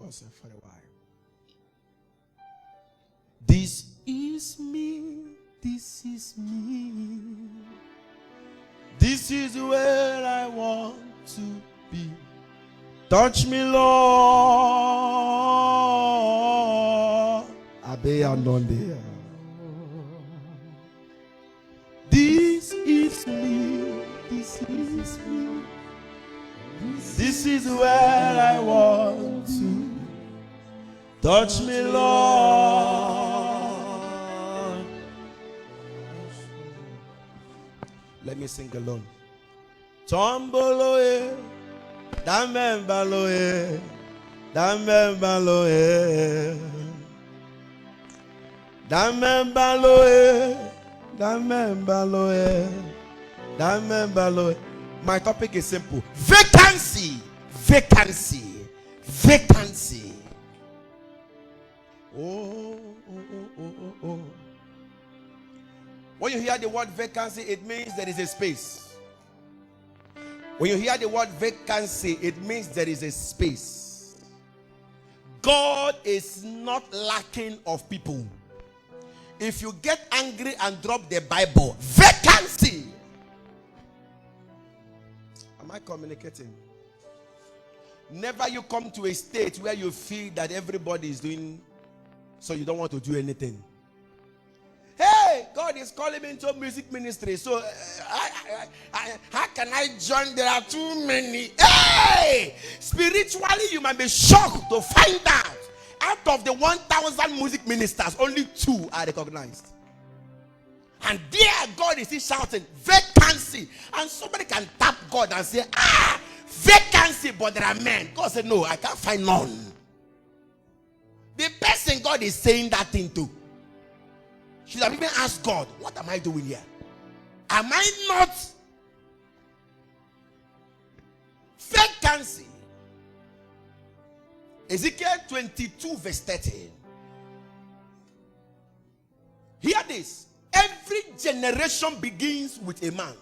pause for a while. This is me. This is me. This is where I want to be. Touch me, Lord. Abe andonde. This is me. This is me. This is where I want to. Touch me, Lord. Let me sing alone. Tomboloe, damembaloe, damembaloe, damembaloe, damembaloe, damembaloe. My topic is simple. Vacancy. Vacancy. Vacancy. Oh. When you hear the word vacancy, it means there is a space. When you hear the word vacancy, it means there is a space. God is not lacking of people. If you get angry and drop the Bible, vacancy. Am I communicating? Never you come to a state where you feel that everybody is doing, so you don't want to do anything. Hey, God is calling me into music ministry. So, how can I join? There are too many. Hey, spiritually, you might be shocked to find out of the 1,000 music ministers, only 2 are recognized. And there, God is still shouting, vacancy. And somebody can tap God and say, vacancy, but there are men. God said, no, I can't find none. The person God is saying that thing to should have even asked God, what am I doing here? Am I not? Vacancy. Ezekiel 22 verse 13. Hear this. Every generation begins with a man.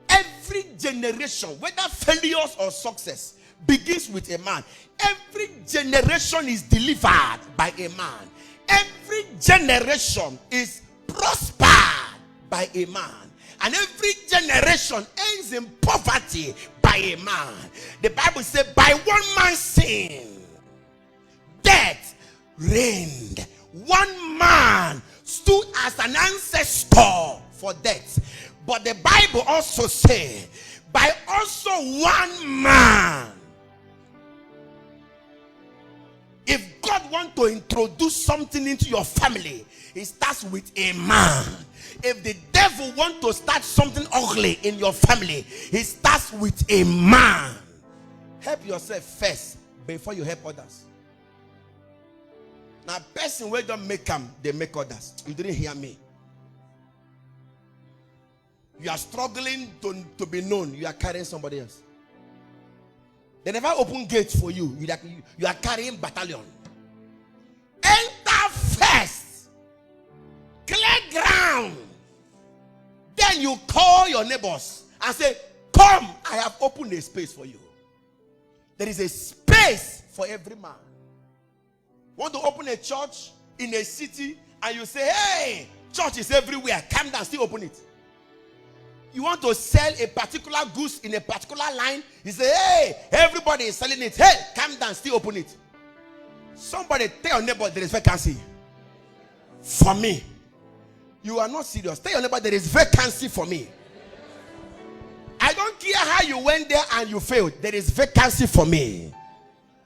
Every generation, whether failures or success, begins with a man. Every generation is delivered by a man. Every generation is prospered by a man. And every generation ends in poverty by a man. The Bible says, by one man's sin, death reigned. One man stood as an ancestor for death. But the Bible also says, by also one man. If God wants to introduce something into your family, it starts with a man. If the devil wants to start something ugly in your family, it starts with a man. Help yourself first before you help others. Now, person where don't make them, they make others. You didn't hear me. You are struggling to be known. You are carrying somebody else. They never open gates for you. You are carrying battalion. Enter first. Clear ground. Then you call your neighbors and say, come, I have opened a space for you. There is a space for every man. Want to open a church in a city and you say, hey, church is everywhere. Come down, still open it. You want to sell a particular goods in a particular line, you say, hey, everybody is selling it. Hey, come down, still open it. Somebody tell your neighbor there is vacancy for me. You are not serious. Tell your neighbor there is vacancy for me. I don't care how you went there and you failed. There is vacancy for me.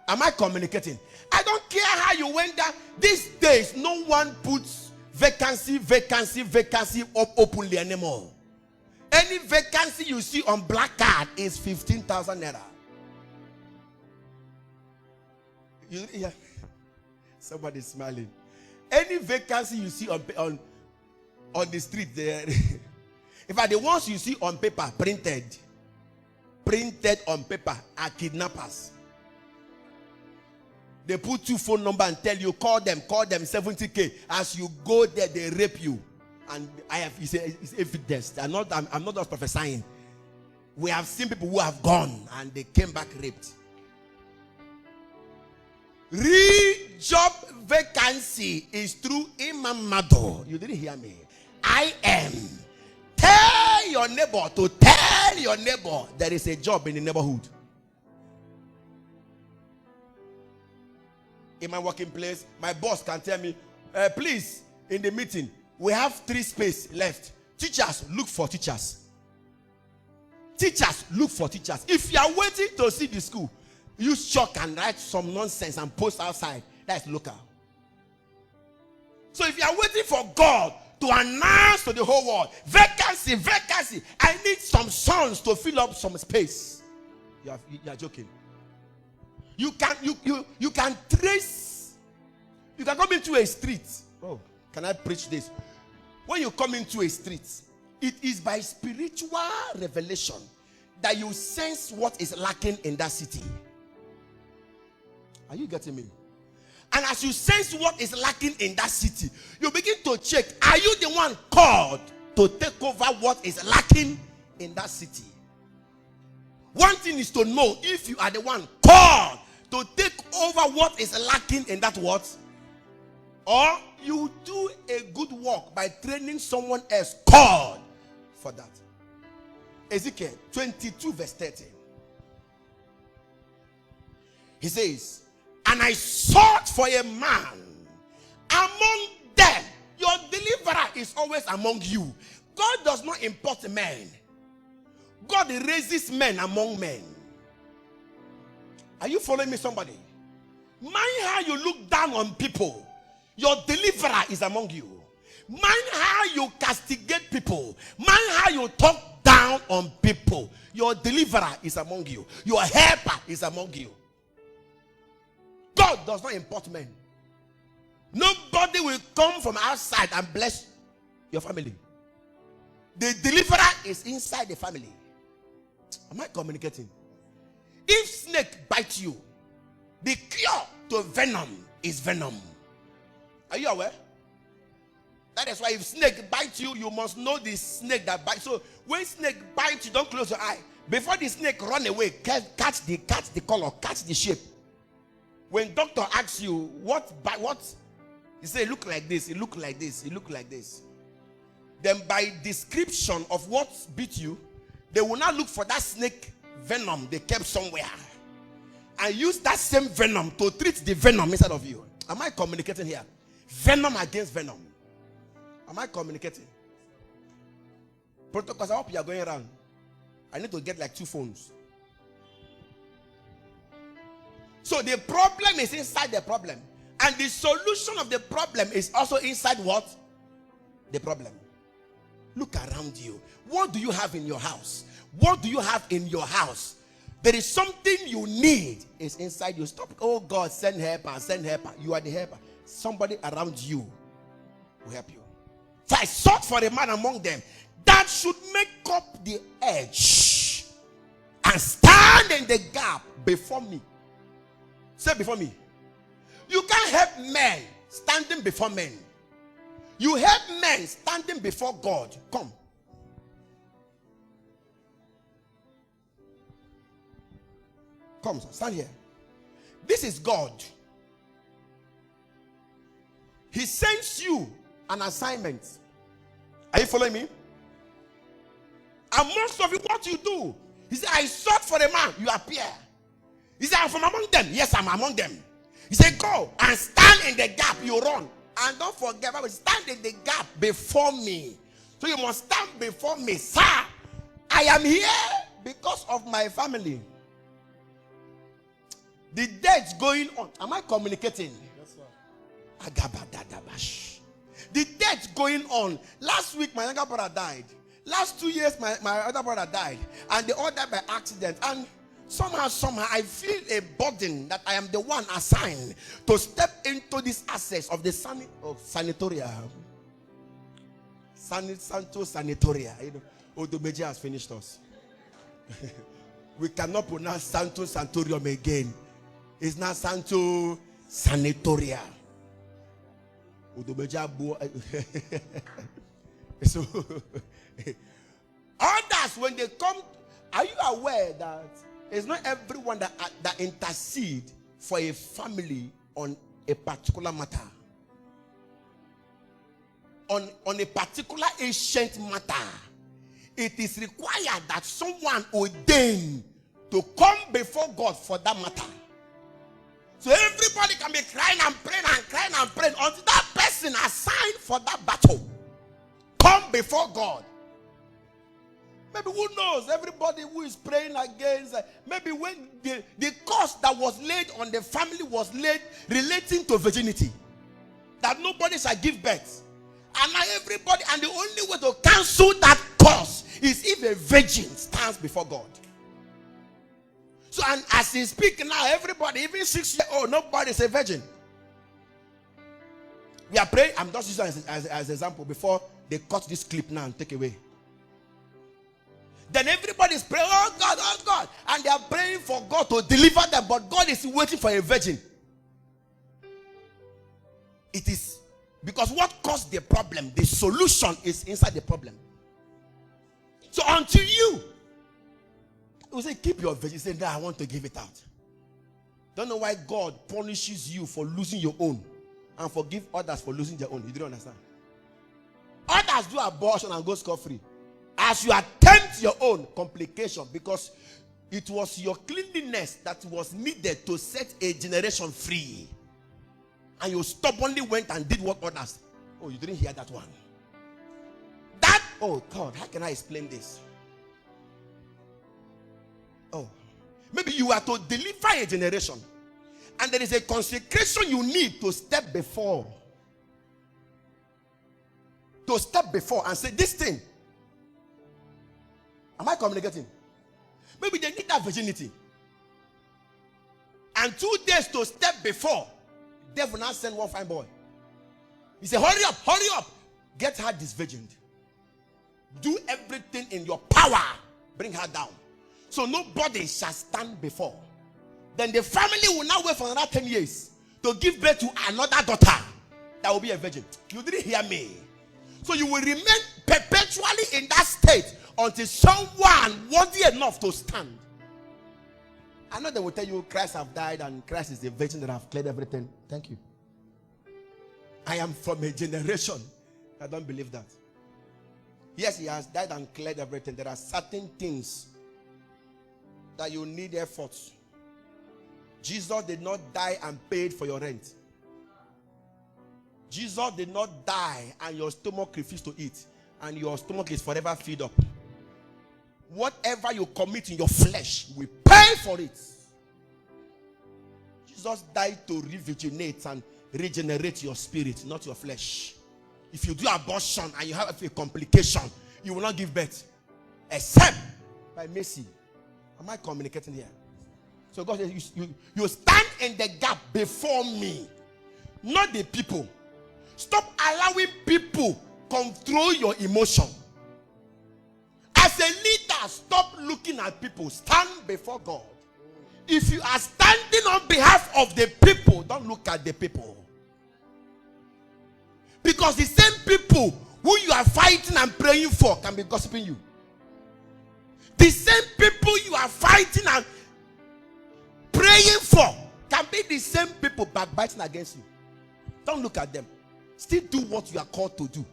Am I communicating? I don't care how you went there. These days, no one puts vacancy up openly anymore. Any vacancy you see on black card is 15,000 naira. Yeah. Somebody's smiling. Any vacancy you see on the street there. In fact, the ones you see on paper, printed on paper, are kidnappers. They put your phone number and tell you, call them 70K. As you go there, they rape you. And it's evidence. I'm not just prophesying. We have seen people who have gone and they came back raped. Real job vacancy is through Imamado. You didn't hear me. I am. Tell your neighbor to tell your neighbor there is a job in the neighborhood. In my working place, my boss can tell me, please, in the meeting, we have 3 spaces left. Teachers, look for teachers. Teachers, look for teachers. If you are waiting to see the school, use chalk and write some nonsense and post outside. That's local. So if you are waiting for God to announce to the whole world, vacancy, vacancy, I need some sons to fill up some space, you are joking. You can trace. You can come into a street. Oh, can I preach this? When you come into a street, it is by spiritual revelation that you sense what is lacking in that city. Are you getting me? And as you sense what is lacking in that city, you begin to check, are you the one called to take over what is lacking in that city? One thing is to know if you are the one called to take over what is lacking in that what, or you do a good work by training someone else called for that. Ezekiel 22 verse 13. He says, and I sought for a man among them. Your deliverer is always among you. God does not import men. God raises men among men. Are you following me, somebody? Mind how you look down on people. Your deliverer is among you. Mind how you castigate people. Mind how you talk down on people. Your deliverer is among you. Your helper is among you. God does not import men. Nobody will come from outside and bless your family. The deliverer is inside the family. Am I communicating? If snake bites you, the cure to venom is venom. Are you aware? That is why if snake bites you, you must know the snake that bites. So when snake bites you, don't close your eye. Before the snake run away, catch the color, catch the shape. When doctor asks you what, you say look like this, it look like this, it look like this. Then by description of what beat you, they will not look for that snake venom they kept somewhere and use that same venom to treat the venom inside of you. Am I communicating here? Venom against venom. Am I communicating? Protocols, I hope you are going around. I need to get like 2 phones. So the problem is inside the problem. And the solution of the problem is also inside what? The problem. Look around you. What do you have in your house? What do you have in your house? There is something you need. It's inside you. Stop. Oh God, send helper, send helper. You are the helper. Somebody around you will help you. So I sought for a man among them that should make up the edge and stand in the gap before me. Say before me. You can't help men standing before men. You help men standing before God. Come. Come, stand here. This is God. He sends you an assignment. Are you following me? And most of you, what you do, he said, I sought for a man, you appear. He said, I'm from among them. Yes, I'm among them. He said, go and stand in the gap, you run. And don't forget, stand in the gap before me. So you must stand before me. Sir, I am here because of my family. The death's going on. Am I communicating? Yes, sir. The death's going on. Last week, my younger brother died. Last 2 years, my other brother died. And they all died by accident. And somehow, I feel a burden that I am the one assigned to step into this access of the sanatoria. Santo Sanatoria. You know, Odomeji has finished us. We cannot pronounce Santo Santorium again. It's not Santo Sanatoria. So, others, when they come, are you aware that it's not everyone that intercede for a family on a particular matter. On a particular ancient matter, it is required that someone ordained to come before God for that matter. So everybody can be crying and praying until that person assigned for that battle come before God. Maybe who knows, everybody who is praying against, maybe when the curse that was laid on the family was laid relating to virginity, that nobody shall give birth. And now everybody, and the only way to cancel that curse is if a virgin stands before God. So, and as he speaks now, everybody, even 6 years old, nobody is a virgin. We are praying. I'm just using as an example before they cut this clip now and take away. Then everybody is praying, oh God, and they are praying for God to deliver them, but God is waiting for a virgin. It is because what caused the problem, the solution is inside the problem. So until you say, keep your virgin, say, no, I want to give it out. Don't know why God punishes you for losing your own and forgive others for losing their own. You don't understand. Others do abortion and go scot-free. As you attempt your own complication, because it was your cleanliness that was needed to set a generation free. And you stubbornly went and did what others. Oh, you didn't hear that one. That, oh God, how can I explain this? Oh, maybe you are to deliver a generation, and there is a consecration you need to step before. To step before and say, this thing. Am I communicating? Maybe they need that virginity. And 2 days to step before, devil now send one fine boy. He said, hurry up, get her disvirgined. Do everything in your power, bring her down, so nobody shall stand before. Then the family will now wait for another 10 years to give birth to another daughter that will be a virgin. You didn't hear me. So you will remain perpetually in that state until someone worthy enough to stand. I know they will tell you Christ have died and Christ is the virgin that have cleared everything. Thank you. I am from a generation that don't believe that. Yes, he has died and cleared everything. There are certain things that you need efforts. Jesus did not die and paid for your rent. Jesus did not die and your stomach refused to eat, and your stomach is forever filled up. Whatever you commit in your flesh, we pay for it. Jesus died to rejuvenate and regenerate your spirit, not your flesh. If you do abortion and you have a complication, you will not give birth except by mercy. Am I communicating here? So God says, you stand in the gap before me, not the people. Stop allowing people control your emotion. As a leader, stop looking at people. Stand before God. If you are standing on behalf of the people, don't look at the people. Because the same people who you are fighting and praying for can be gossiping you. The same people you are fighting and praying for can be the same people backbiting against you. Don't look at them. Still do what you are called to do.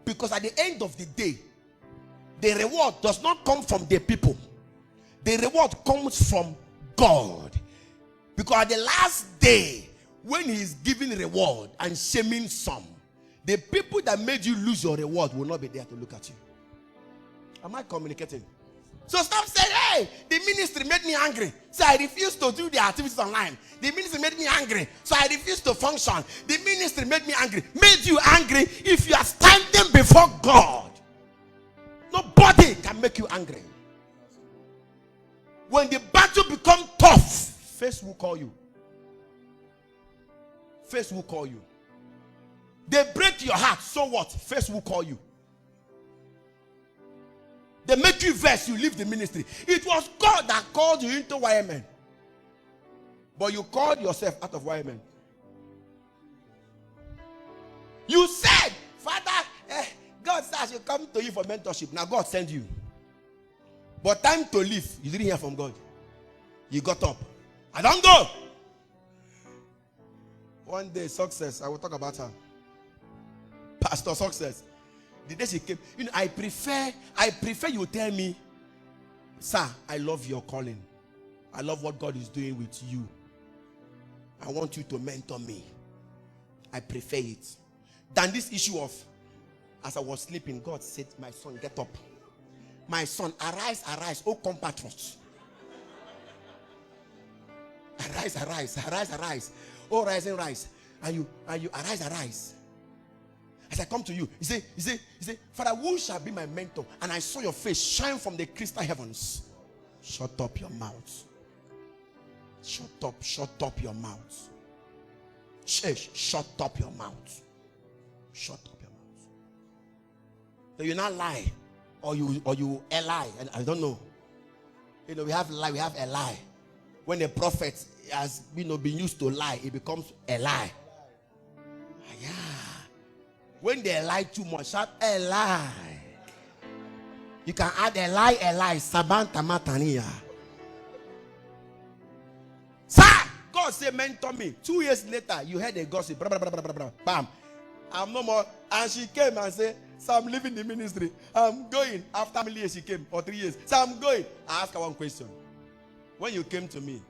Because at the end of the day, the reward does not come from the people. The reward comes from God. Because at the last day, when he is giving reward and shaming some, the people that made you lose your reward will not be there to look at you. Am I communicating? So stop saying, hey, the ministry made me angry, so I refuse to do the activities online. The ministry made me angry, so I refuse to function. The ministry made me angry. Made you angry if you are standing before God. Nobody can make you angry. When the battle becomes tough, face will call you. Face will call you. They break your heart, so what? Face will call you. They make you vex, you leave the ministry. It was God that called you into YMN. But you called yourself out of YMN. You said, Father, God said I should come to you for mentorship. Now God sent you. But time to leave, you didn't hear from God. You got up. I don't go. One day, Success, I will talk about her. Pastor Success. The day she came, I prefer you tell me, sir, I love your calling. I love what God is doing with you. I want you to mentor me. I prefer it. Than this issue of, as I was sleeping, God said, my son, get up. My son, arise, arise, oh compatriots. Arise, arise, arise, arise. Oh, rise and rise. And you arise, arise. As I come to you, he say, Father, who shall be my mentor? And I saw your face shine from the crystal heavens. Shut up your mouth. Shut up your mouth. Church, shut up your mouth. Shut up your mouth. So you not lie, or you a lie. And I don't know. We have lie, we have a lie. When a prophet has been used to lie, it becomes a lie. Yeah. When they lie too much, shout a lie. You can add a lie, Sabanta Matania. Sir, God said, mentor me. 2 years later, you heard a gossip. Blah, blah, blah, blah, blah, blah. Bam. I'm no more. And she came and said, so I'm leaving the ministry. I'm going. After how many years she came? Or 3 years. So I'm going. I asked her one question. When you came to me,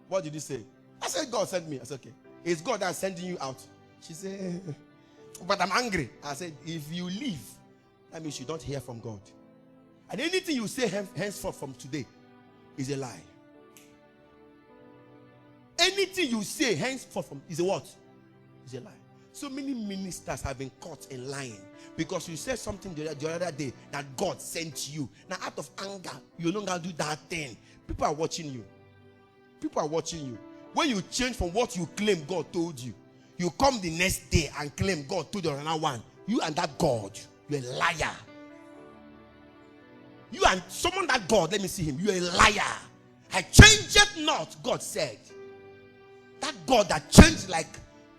what did you say? I said, God sent me. I said, okay. It's God that's sending you out. She said, but I'm angry. I said, if you leave, that means you don't hear from God. And anything you say henceforth from today is a lie. Anything you say henceforth from is a what? Is a lie. So many ministers have been caught in lying because you said something the other day that God sent you. Now, out of anger, you no longer do that thing. People are watching you. People are watching you. When you change from what you claim God told you, you come the next day and claim God told you another one. You and that God, you're a liar. You and someone that God, let me see him. You're a liar. I changed it not, God said. That God that changed like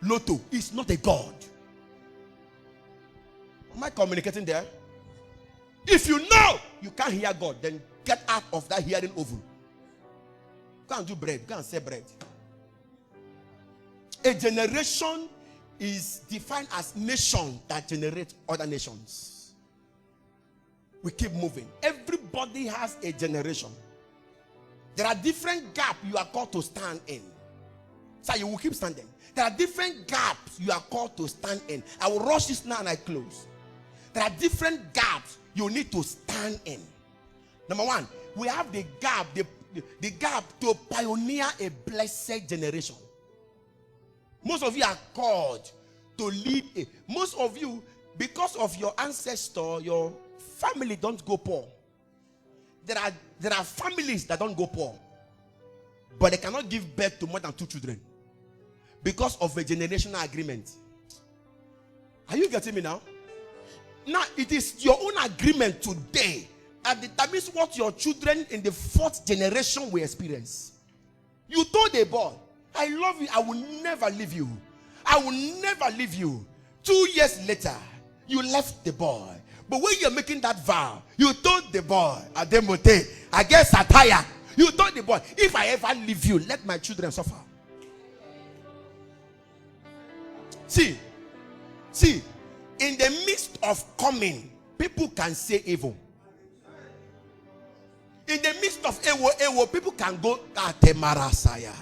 Lotto is not a God. Am I communicating there? If you know you can't hear God, then get out of that hearing oven. Go and do bread. Go and sell bread. A generation is defined as nation that generate other nations. We keep moving. Everybody has a generation. There are different gaps you are called to stand in. So you will keep standing. There are different gaps you are called to stand in. I will rush this now and I close. There are different gaps you need to stand in. Number one, we have the gap, the gap to pioneer a blessed generation. Most of you are called to lead most of you, because of your ancestor, your family don't go poor. There are families that don't go poor, but they cannot give birth to more than 2 children because of a generational agreement. Are you getting me now? Now it is your own agreement today that determines what your children in the 4th generation will experience. You told a boy, I love you, I will never leave you. I will never leave you. 2 years later, you left the boy. But when you're making that vow, you told the boy, Ademote, I guess satire. You told the boy, if I ever leave you, let my children suffer. See, in the midst of coming, people can say evil. In the midst of ewo, people can go Atemarasaya.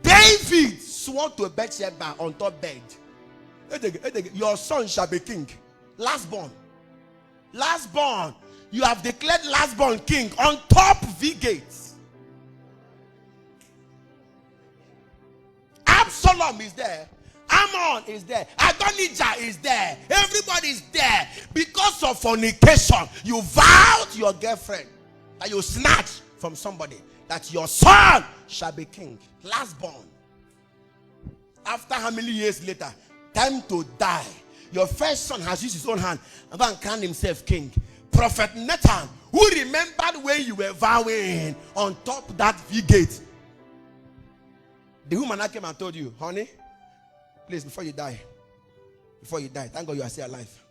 David swore to Bathsheba on top bed. Your son shall be king. Lastborn. You have declared lastborn king on top V-gates. Absalom is there. Ammon is there. Adonijah is there. Everybody is there. Because of fornication, you vowed to your girlfriend that you snatch from somebody that your son shall be king. Lastborn. After how many years later? Time to die. Your first son has used his own hand and crowned himself king. Prophet Nathan, who remembered when you were vowing on top of that V-gate. The woman that came and told you, honey, please, before you die, thank God you are still alive.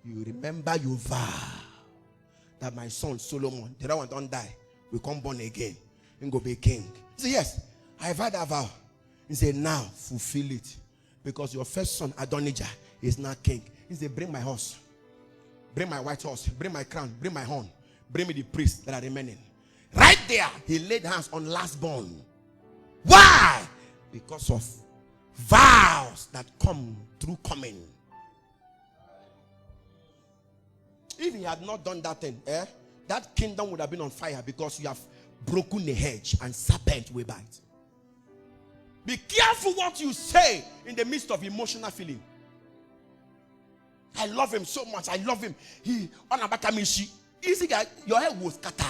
You remember you vow that my son Solomon, the other one don't die, will come born again and go be king. He said, yes. I've had a vow. He said, now fulfill it. Because your first son, Adonijah, is now king. He said, bring my horse. Bring my white horse. Bring my crown. Bring my horn. Bring me the priests that are remaining. Right there, he laid hands on lastborn. Why? Because of vows that come through coming. If he had not done that thing, that kingdom would have been on fire, because you have broken the hedge and serpent will bite. Be careful what you say in the midst of emotional feeling. I love him so much. I love him. He on Abakamishi. Easy guy, your head will scatter.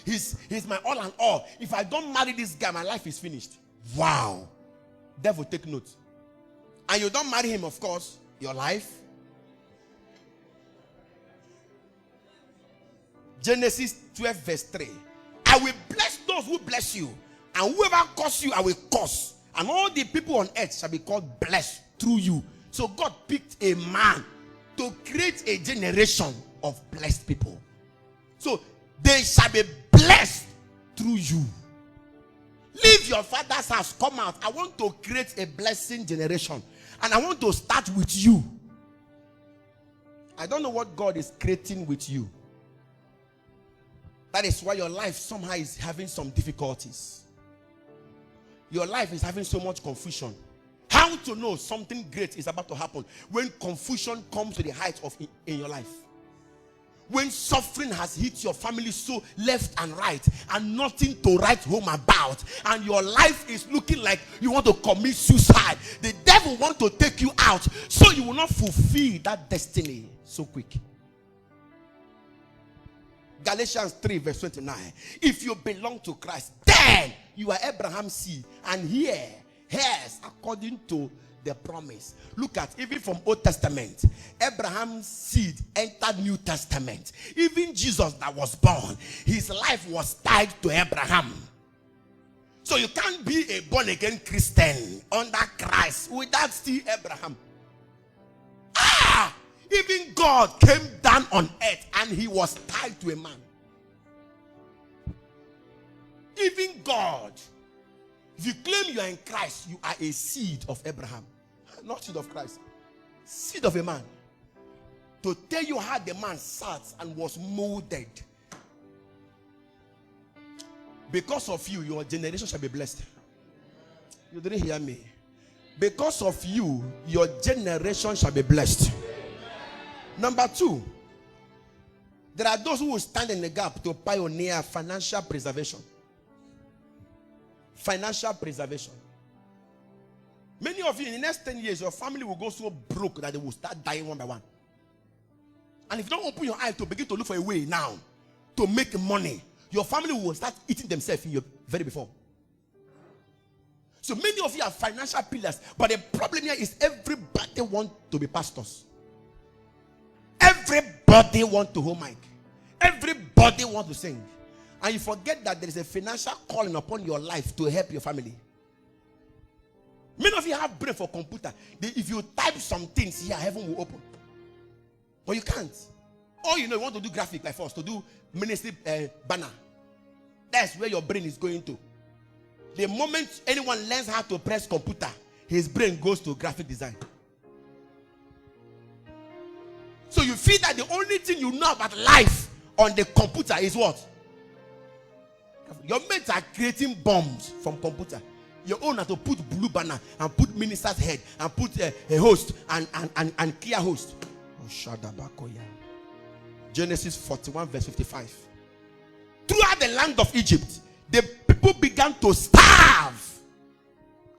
He's my all and all. If I don't marry this guy, my life is finished. Wow. Devil, take note. And you don't marry him, of course, your life. Genesis 12 verse 3. I will bless those who bless you, and whoever curse you, I will curse. And all the people on earth shall be called blessed through you. So God picked a man to create a generation of blessed people. So they shall be blessed through you. Leave your father's house, come out. I want to create a blessing generation. And I want to start with you. I don't know what God is creating with you. That is why your life somehow is having some difficulties. Your life is having so much confusion. How to know something great is about to happen? When confusion comes to the height of in your life. When suffering has hit your family so left and right, and nothing to write home about, and your life is looking like you want to commit suicide. The devil wants to take you out so you will not fulfill that destiny so quick. Galatians 3 verse 29. If you belong to Christ, then you are Abraham's seed, and heirs according to the promise. Look at, even from Old Testament, Abraham's seed entered New Testament. Even Jesus that was born, his life was tied to Abraham. So you can't be a born-again Christian under Christ without still Abraham. Even God came down on earth and he was tied to a man. Even God. If you claim you are in Christ, you are a seed of Abraham. Not seed of Christ. Seed of a man. To tell you how the man sat and was molded. Because of you, your generation shall be blessed. You didn't hear me. Because of you, your generation shall be blessed. Number 2, there are those who will stand in the gap to pioneer financial preservation. Financial preservation. Many of you, in the next 10 years, your family will go so broke that they will start dying one by one. And if you don't open your eyes to begin to look for a way now to make money, your family will start eating themselves in your very before. So many of you are financial pillars, but the problem here is everybody wants to be pastors. Everybody wants to hold mic. Everybody wants to sing. And you forget that there is a financial calling upon your life to help your family. Many of you have brain for computer. If you type some things here, heaven will open. But you can't. Or you want to do graphic like us, to do ministry banner. That's where your brain is going to. The moment anyone learns how to press computer, his brain goes to graphic design. So you feel that the only thing you know about life on the computer is what? Your mates are creating bombs from computer. Your own are to put blue banner and put minister's head and put a host and clear host. Genesis 41 verse 55. Throughout the land of Egypt, the people began to starve.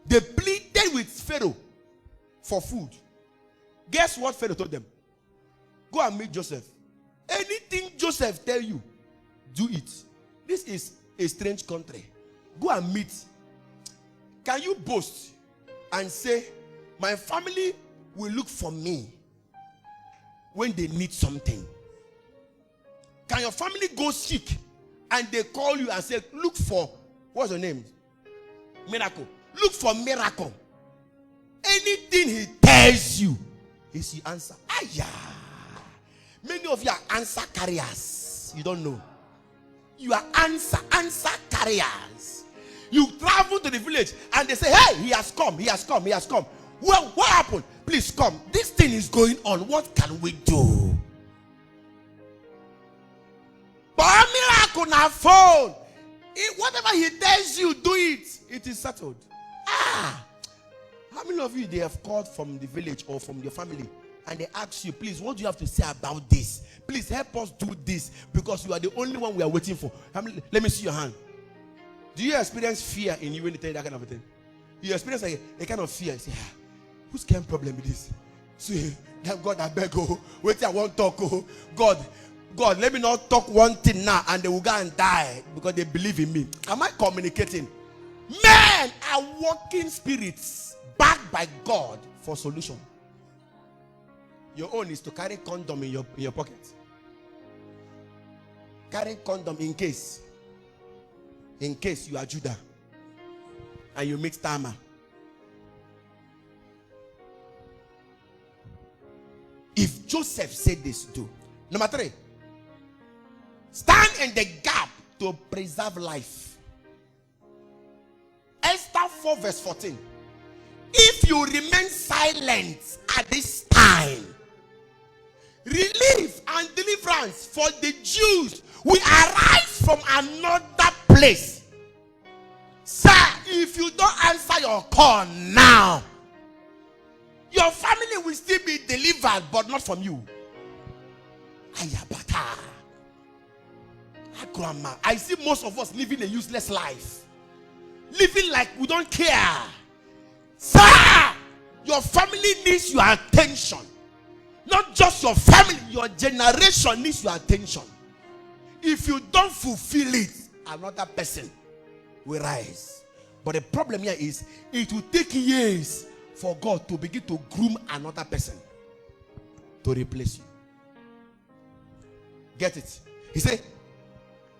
They pleaded with Pharaoh for food. Guess what Pharaoh told them? Go and meet Joseph. Anything Joseph tell you, do it. This is a strange country. Go and meet. Can you boast and say, my family will look for me when they need something? Can your family go sick and they call you and say, look for, what's your name? Miracle. Look for miracle. Anything he tells you is your answer. Aya. Many of you are answer carriers. You don't know. You are answer carriers. You travel to the village and they say, hey, he has come, he has come, he has come. Well, what happened? Please come. This thing is going on. What can we do? But a miracle na phone. Whatever he tells you, do it. It is settled. How many of you they have called from the village or from your family and they ask you, please, what do you have to say about this? Please help us do this because you are the only one we are waiting for. Let me see your hand. Do you experience fear in you when they tell you that kind of a thing? You experience a kind of fear. You say, whose kind of problem with this? See, God, I beg, wait, I won't talk. God, let me not talk one thing now and they will go and die because they believe in me. Am I communicating? Men are walking spirits backed by God for solution. Your own is to carry condom in your pocket. Carry condom in case you are Judah and you meet Tamar. If Joseph said this, do. Number 3, stand in the gap to preserve life. Esther 4 verse 14. If you remain silent at this time, relief and deliverance for the Jews will arise from another place. Sir, if you don't answer your call now, your family will still be delivered, but not from you. Grandma, I see most of us living a useless life. Living like we don't care. Sir, your family needs your attention. Not just your family, your generation needs your attention. If you don't fulfill it, another person will rise. But the problem here is, it will take years for God to begin to groom another person to replace you. Get it? He said,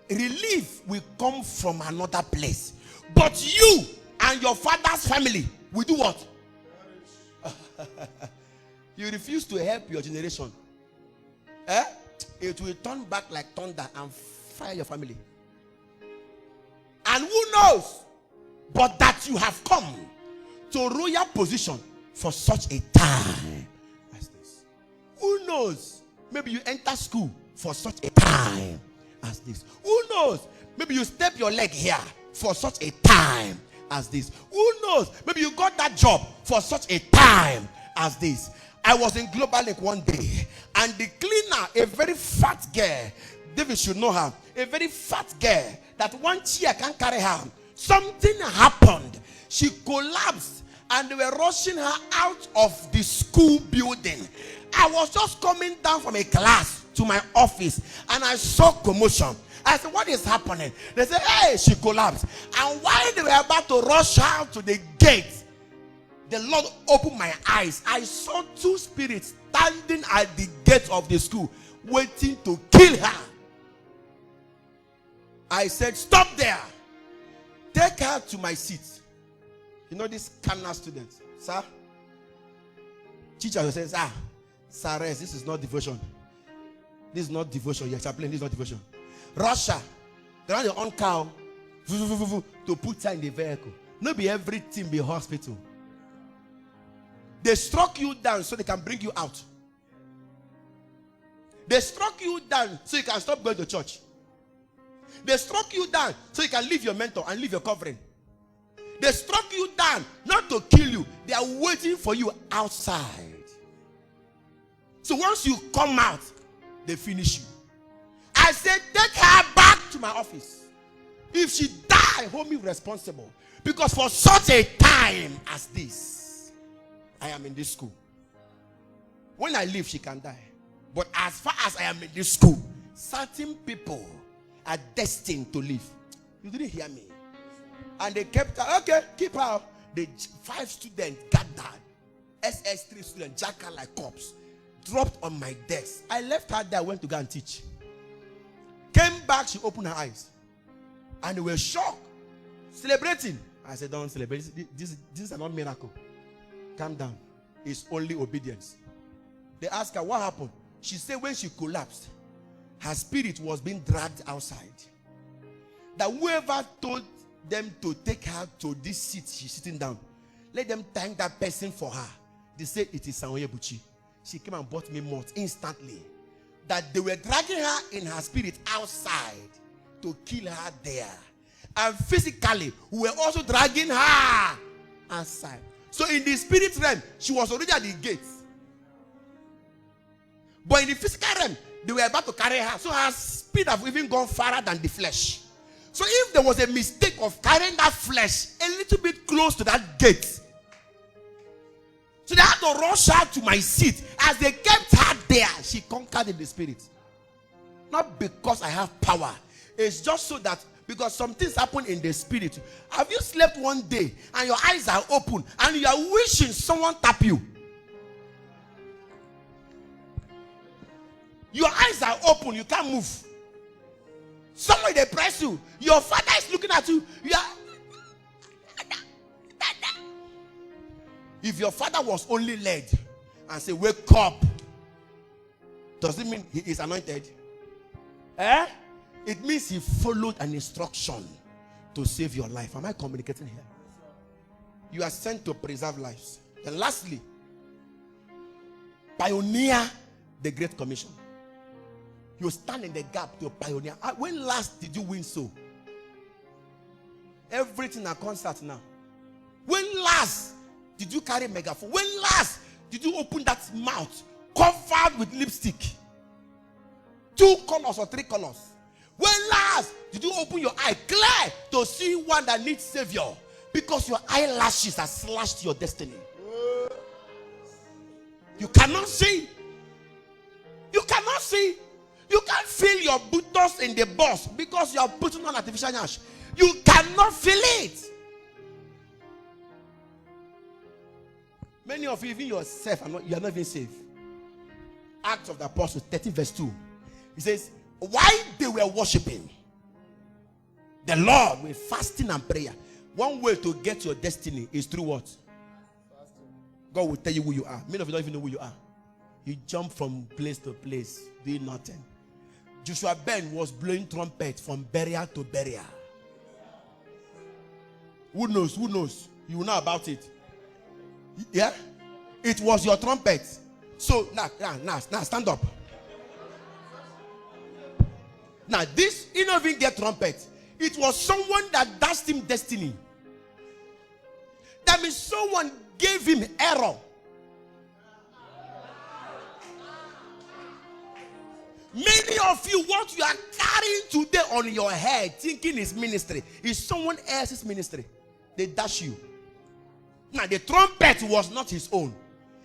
relief will come from another place. But you and your father's family will do what? You refuse to help your generation. It will turn back like thunder and fire your family. And who knows but that you have come to royal position for such a time as this. Who knows? Maybe you enter school for such a time as this. Who knows? Maybe you step your leg here for such a time as this. Who knows? Maybe you got that job for such a time as this. I was in Global Lake one day, and the cleaner, a very fat girl, David should know her, a very fat girl that one chair can't carry her. Something happened. She collapsed, and they were rushing her out of the school building. I was just coming down from a class to my office, and I saw commotion. I said, what is happening? They said, hey, she collapsed. And while they were about to rush her to the gate, the Lord opened my eyes. I saw 2 spirits standing at the gate of the school, waiting to kill her. I said, stop there. Take her to my seat. You know this carnal student, sir? Teacher says, sir, this is not devotion. This is not devotion. You're chaplain, this is not devotion. Russia, they run their own cow to put her in the vehicle. Not be everything be hospital. They struck you down so they can bring you out. They struck you down so you can stop going to church. They struck you down so you can leave your mentor and leave your covering. They struck you down not to kill you. They are waiting for you outside. So once you come out, they finish you. I said, take her back to my office. If she die, hold me responsible. Because for such a time as this, I am in this school. When I leave, she can die. But as far as I am in this school, certain people are destined to live. You didn't hear me. And they kept her. Okay, keep her. The 5 students gathered. SS3 students, jackal like cops, dropped on my desk. I left her there, went to go and teach. Came back, she opened her eyes. And they were shocked. Celebrating. I said, don't celebrate. This is not a miracle. Calm down. It's only obedience. They asked her, what happened? She said when she collapsed, her spirit was being dragged outside. That whoever told them to take her to this seat she's sitting down. Let them thank that person for her. They say it is Sanwoye Buchi. She came and bought me malt instantly. That they were dragging her in her spirit outside to kill her there. And physically, we were also dragging her outside. So in the spirit realm, she was already at the gate. But in the physical realm, they were about to carry her. So her spirit have even gone farther than the flesh. So if there was a mistake of carrying that flesh a little bit close to that gate, so they had to rush her to my seat. As they kept her there, she conquered in the spirit. Not because I have power. It's just so that, because some things happen in the spirit. Have you slept one day and your eyes are open and you are wishing someone tap you? Your eyes are open, you can't move. Somebody they press you. Your father is looking at you. You are. If your father was only led and say, wake up, does it mean he is anointed? It means he followed an instruction to save your life. Am I communicating here? You are sent to preserve lives. And lastly, pioneer the Great Commission. You stand in the gap to pioneer. When last did you win so? Everything at concert now. When last did you carry megaphone? When last did you open that mouth covered with lipstick? 2 colors or 3 colors? When last did you open your eye clear to see one that needs savior? Because your eyelashes have slashed your destiny. You cannot see. You cannot see. You can't feel your buttocks in the bus because you are putting on artificial ash. You cannot feel it. Many of you, even yourself, you are not even safe. Acts of the Apostles 13 verse 2. It says, while they were worshiping the Lord with fasting and prayer. One way to get your destiny is through what? Fasting. God will tell you who you are. Many of you don't even know who you are. You jump from place to place, doing nothing. Joshua Ben was blowing trumpet from burial to burial. Who knows? Who knows? You know about it. Yeah? It was your trumpet. So now stand up. Now this, he don't even get trumpet. It was someone that dashed him destiny. That means someone gave him error. Many of you, what you are carrying today on your head, thinking is ministry, is someone else's ministry. They dash you. Now the trumpet was not his own.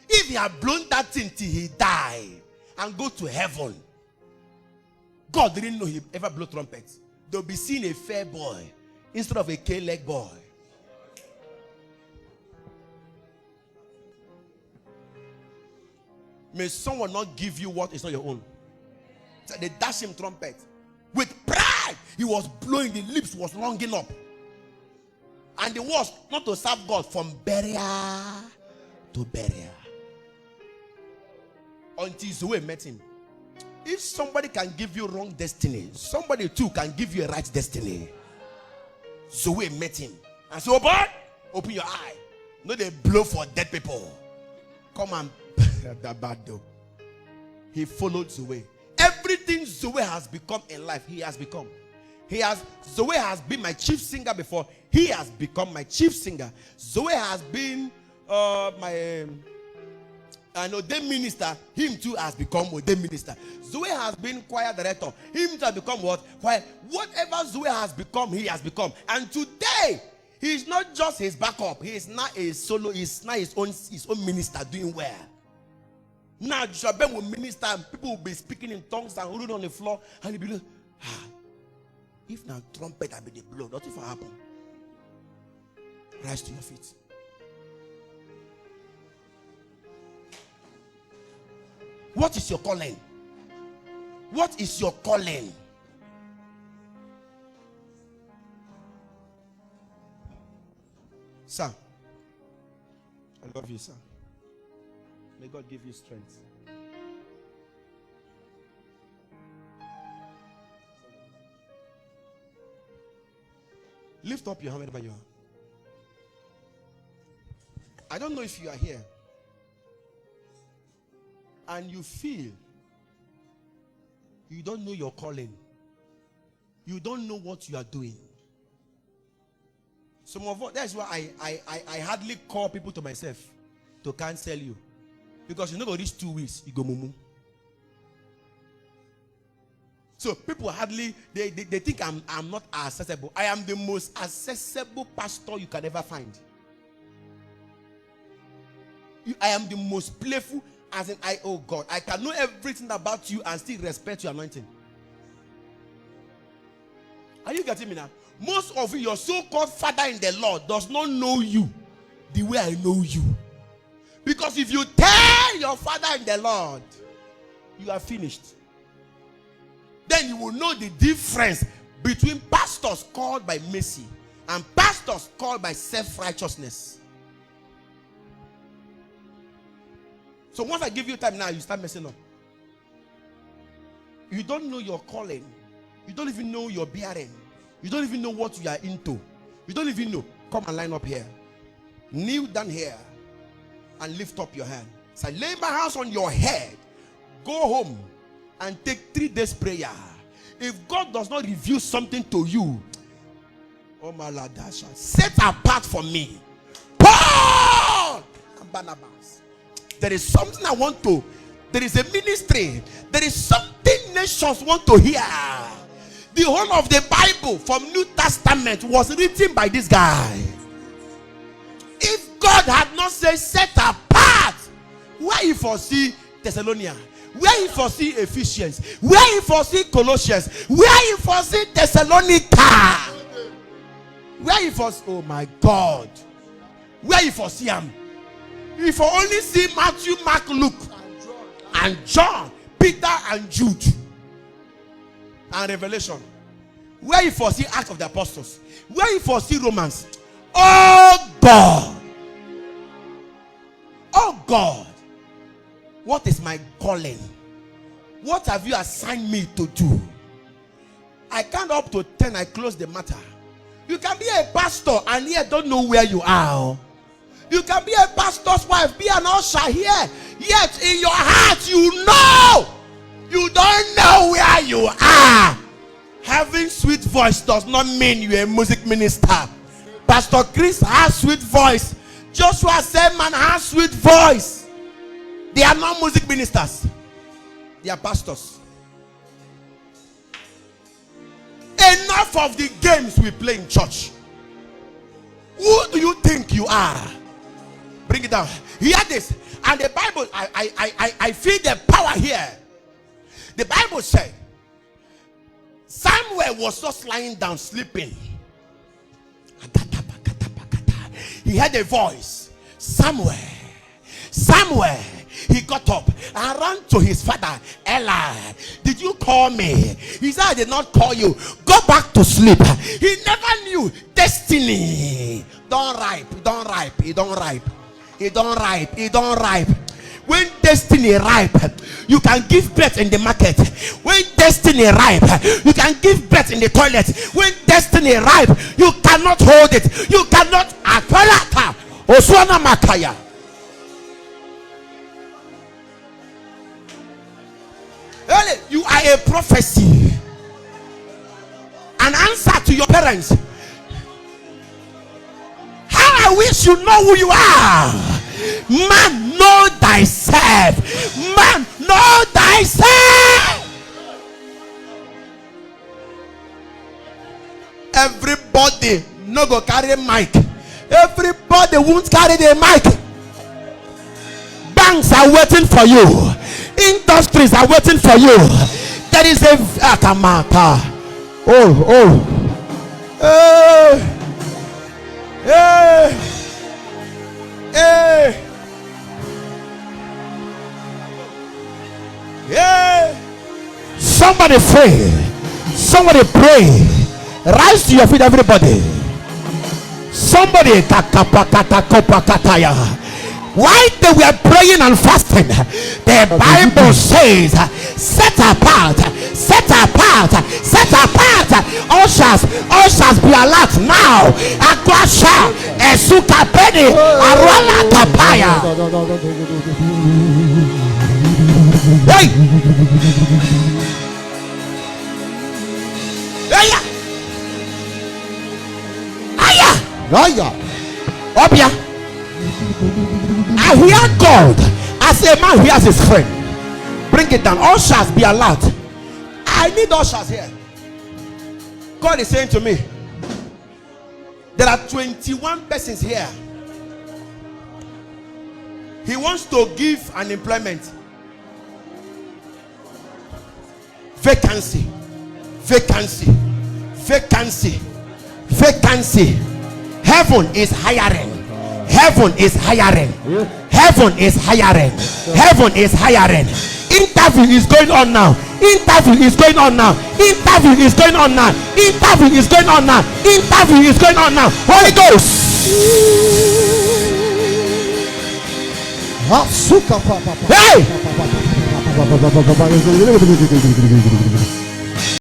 If he had blown that thing till he died and go to heaven, God didn't know he ever blew trumpet. They'll be seeing a fair boy instead of a K-leg boy. May someone not give you what is not your own. So they dash him trumpet. With pride, he was blowing, the lips was longing up. And the was not to serve God from burial to burial. Until Zoe met him. If somebody can give you wrong destiny, somebody too can give you a right destiny. Zoe met him and said, oh boy, open your eye. No, they blow for dead people. Come and that bad though. He followed Zoe. Everything Zoe has become in life, he has become. Zoe has been my chief singer before. He has become my chief singer. Zoe has been an ordained minister. Him too has become ordained minister. Zoe has been choir director. Him too has become what? Choir. Whatever Zoe has become, he has become. And today, he is not just his backup. He is not a solo. He is not his own minister doing well. Now Joshua Ben will minister and people will be speaking in tongues and rolling on the floor and he'll be like, if now trumpet I be the blow, nothing will happen. Rise to your feet. What is your calling? What is your calling? Sir, I love you, sir. May God give you strength. Lift up your hand wherever you are. I don't know if you are here and you feel you don't know your calling. You don't know what you are doing. Some of us, that's why I hardly call people to myself to cancel you. Because you know, go these 2 weeks, you go mumu. So people hardly, they think I'm not accessible. I am the most accessible pastor you can ever find. I am the most playful, as in oh God, I can know everything about you and still respect your anointing. Are you getting me now? Most of you, your so-called father in the Lord does not know you the way I know you. Because if you tell your father in the Lord, you are finished. Then you will know the difference between pastors called by mercy and pastors called by self-righteousness. So once I give you time now, you start messing up. You don't know your calling. You don't even know your bearing. You don't even know what you are into. You don't even know. Come and line up here. Kneel down here and lift up your hand. Say, lay my hands on your head. Go home and take 3 days prayer. If God does not reveal something to you, oh my Lord, set apart for me Paul and Barnabas. There is something I want to. There is a ministry. There is something nations want to hear. The whole of the Bible from New Testament was written by this guy. If God had not said set apart, where he foresee Thessalonians, where he foresee Ephesians, where he foresee Colossians, where he foresee Thessalonica, where he foresee, oh my God, where he foresee him. If I only see Matthew, Mark, Luke, and John, Peter, and Jude, and Revelation, where you foresee Acts of the Apostles, where you foresee Romans, oh God, oh God, what is my calling? What have you assigned me to do? I count up to 10, I close the matter. You can be a pastor and yet don't know where you are. You can be a pastor's wife, be an usher here, yet in your heart you know you don't know where you are. Having sweet voice does not mean you're a music minister. Pastor Chris has sweet voice. Joshua Selman has sweet voice. They are not music ministers. They are pastors. Enough of the games we play in church. Who do you think you are? Bring it down. Hear this. And the Bible, I feel the power here. The Bible said Samuel was just lying down sleeping. He heard a voice. Samuel, Samuel. He got up and ran to his father. Eli, did you call me? He said, I did not call you. Go back to sleep. He never knew destiny. Don't ripe, don't ripe, it don't ripe. It don't ripe, it don't ripe. When destiny ripe, you can give birth in the market. When destiny ripe, you can give birth in the toilet. When destiny ripe, you cannot hold it. You cannot. Oswana Makaya. You are a prophecy, an answer to your parents. How I wish you know who you are. Man, know thyself. Man, know thyself. Everybody no go carry mic. Everybody won't carry the mic. Banks are waiting for you. Industries are waiting for you. There is a akamata. Somebody pray. Somebody pray. Rise to your feet, everybody. Somebody While they were praying and fasting, the Bible says, set apart, set apart, set apart. Ushers be alert now. Aquasha, Esuka Penny, Arwala Kapaya. Hey! Aya! Aya! Obia! I hear God as a man hears his friend. Bring it down. Ushers be alert. I need ushers here. God is saying to me, there are 21 persons here. He wants to give an employment. Vacancy. Vacancy. Vacancy. Vacancy. Heaven is hiring. Heaven is hiring. Heaven is hiring. Heaven is hiring. Interview is going on now. Interview is going on now. Interview is going on now. Interview is going on now. Interview is going on now. Holy Ghost. Hey!